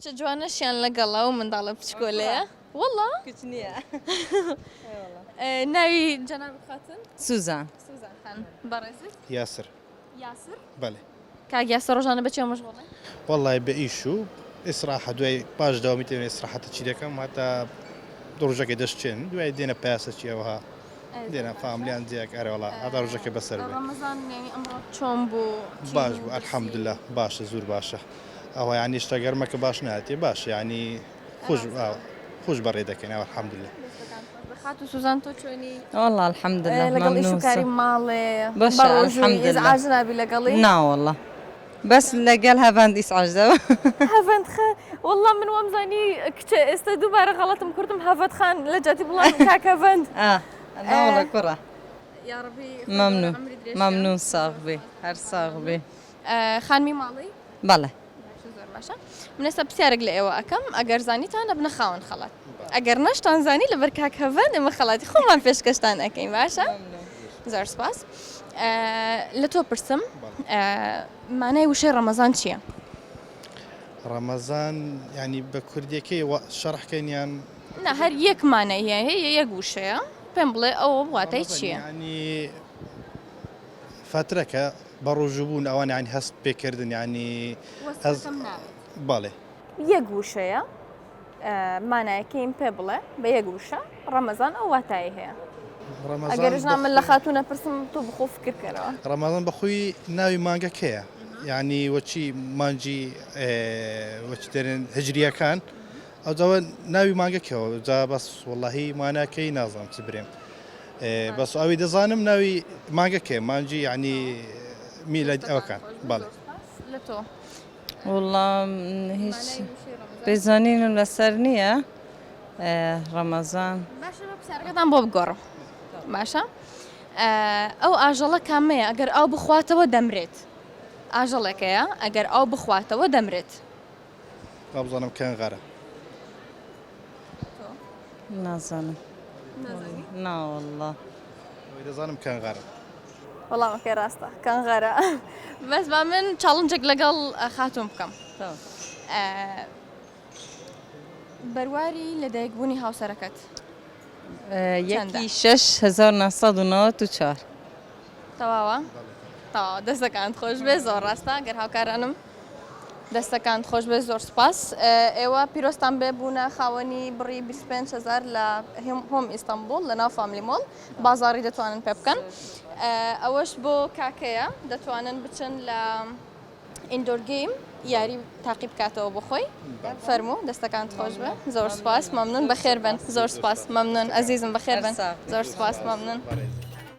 کچە جوانەشیان لەگەڵا و منداڵە بچکۆلەیە والله کچنیە ناوی جەناب خاتن سوزان سوزان خان بەڕێزت ياسر یاسر بله کاک یاسر ڕۆژانە بەچێ مەشغوڵی والله بإيشو إسراحة دوای باش داومی تێنێ إسراحەتە چی دەکەم هەتا ڕۆژەکەی دەشتێن دوای دێنە پاسە چیەوەها دێنە فاملیان جیاک ئەرەوەڵا هەتا ڕۆژەکە بەسەر بێ ڕەمەزان یعنی ئەمڕۆ چۆن بوو باش بوو الحەمدلله باشە زۆر باشە ئەوە یانی شتە گەرمەکە باش ناتێ باش ینی خوش بەڕێ دەکەین الحەمدلله خات و سوزان تۆ چۆنی والله الحمد لله لەگەڵ ئیش و کاری ممنون ماڵێ باشە، الحەمدلله. ئیزعاج نابی لەگەڵی نا والله بس لەگەڵ هەڤاند ئیسعاج دەوە هەڤەند خان والله من وەمزانی کچە ئێستا دووبارە غەڵەتم کردم هەڤەند خان لە جاتی بڵام کاک هەڤەند نا والله کوڕە یا ڕەبی ممنون ممنون ساغ بێ هەر ساغ بێ خانمی ماڵی بەڵێ زۆر باشە من ئێستا پرسیارێک لە ئێوە ئەەکەم ئەگەر زانیتان دەبنە خاوەن خەڵات ئەگەر نەشتان زانی لەبەر کاک هەڤەند ئێمە خەڵاتی خۆمان پێشکەشتان ئەەکەین باشە زۆر سپاس لە تۆ پرسم مانای وشەی ڕەمەزان چییە؟ ڕەمەزان ینی بە کوردیەکەی شەڕحکەینیان نا هەر یەک مانای هەیە یەک وشەیە پێم بڵێ ئەوە واتای چییە؟ ینی فترەکە بە ڕۆژوبوون ئەوان ینی هەست پێکردن ینی باڵێ یەک وشەیە مانایەکەیم پێ بڵێ بە یەک وشە ڕەمەزان ئەو واتایی هەیە ئەگەرژنا من لە خاتونە پرسم تۆ بخۆ فکرکەرەوە ڕەمەزان بەخۆی ناوی مانگەکەیە ینی وەچی مانجی وەچ دەرێن هجریەکان ئەوجاوە ناوی مانگەکەەوە جا بەس وەڵاهی ماناکەی نازانم چ برێم بەس ئەوی دەزانم ناوی مانگەکەی مانجی ینی میلاد ئەوەکان بەڵێ لە تۆ والله هیچ بێزانینم لەسەر نییە ڕەمەزان باشە بە پرسیارەکەتان بۆ بگۆڕم باشە ئەو ئاژەڵە کامەیە ئەگەر ئاو بخواتەوە دەمرێت ئاژەڵێکەیە ئەگەر ئاو بخواتەوە دەمرێت بزانم کەنغەرە نازانم نا والله ئەوی دەزانم کەنغەرە وەڵامەکەی ڕاستە کەنغەرە بەس با من چاڵنجێک لەگەڵ خاتون بکەم بەرواری لەدایکبوونی هاوسەرەکەت یەکی 6,994 تەواوە تەواوە دەستەکانت خۆش بێ زۆر ڕاستە گەر هاوکارانم دەستەکانت خۆش بێ زۆر سپاس ئێوە پیرۆستان بێ بوونە خاوەنی بڕی 25,000 لە هۆم ئیستانبول لە ناو فامیلی مۆڵ بازاڕی دەتوانن پێ بکەن ئەوەش بۆ کاکەیە دەتوانن بچن لە ئیندۆر گەیم یاری تاقی بکاتەوە بۆ خۆی فەرموو دەستەکانت خۆش بێ زۆر سپاس مەمنون بەخێر بن زۆر سپاس مەمنون ئەزیزم بەخێر بن زۆر سپاس مەمنون